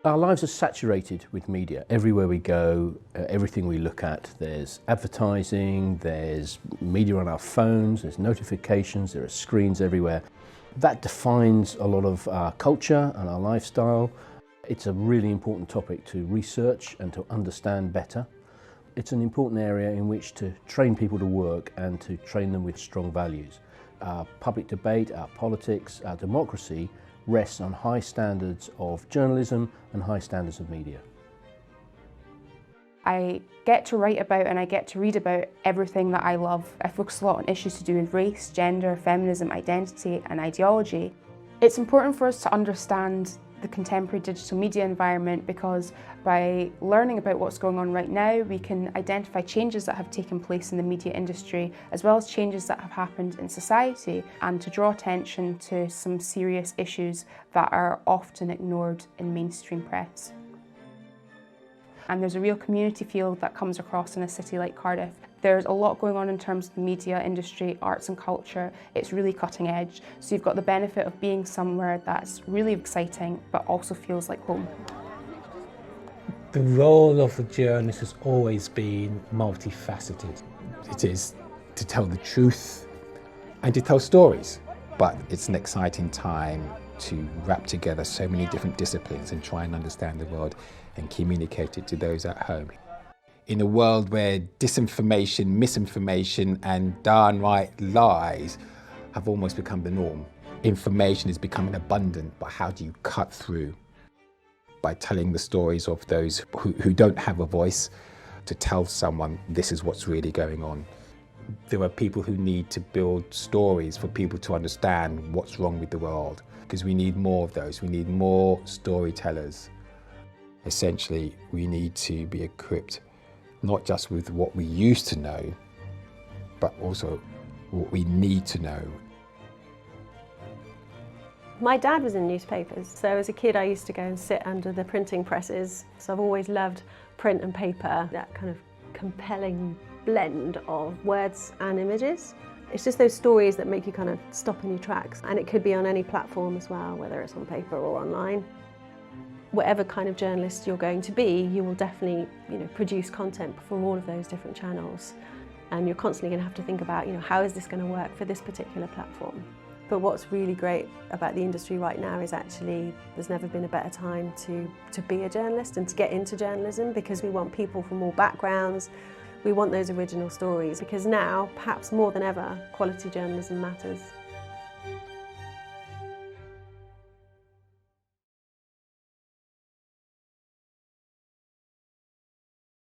Our lives are saturated with media. Everywhere we go, everything we look at, there's advertising, there's media on our phones, there's notifications, there are screens everywhere. That defines a lot of our culture and our lifestyle. It's a really important topic to research and to understand better. It's an important area in which to train people to work and to train them with strong values. Our public debate, our politics, our democracy rests on high standards of journalism and high standards of media. I get to write about and I get to read about everything that I love. I focus a lot on issues to do with race, gender, feminism, identity and ideology. It's important for us to understand the contemporary digital media environment because by learning about what's going on right now, we can identify changes that have taken place in the media industry as well as changes that have happened in society, and to draw attention to some serious issues that are often ignored in mainstream press. And there's a real community feel that comes across in a city like Cardiff. There's a lot going on in terms of the media industry, arts and culture. It's really cutting edge. So you've got the benefit of being somewhere that's really exciting, but also feels like home. The role of the journalist has always been multifaceted. It is to tell the truth and to tell stories. But it's an exciting time to wrap together so many different disciplines and try and understand the world and communicate it to those at home. In a world where disinformation, misinformation and downright lies have almost become the norm, information is becoming abundant, but how do you cut through? By telling the stories of those who don't have a voice, to tell someone this is what's really going on. There are people who need to build stories for people to understand what's wrong with the world, because we need more of those. We need more storytellers. Essentially, we need to be equipped not just with what we used to know, but also what we need to know. My dad was in newspapers, so as a kid I used to go and sit under the printing presses. So I've always loved print and paper, that kind of compelling blend of words and images. It's just those stories that make you kind of stop in your tracks, and it could be on any platform as well, whether it's on paper or online. Whatever kind of journalist you're going to be, you will definitely, produce content for all of those different channels. And you're constantly going to have to think about, how is this going to work for this particular platform? But what's really great about the industry right now is actually there's never been a better time to be a journalist and to get into journalism, because we want people from all backgrounds. We want those original stories, because now, perhaps more than ever, quality journalism matters.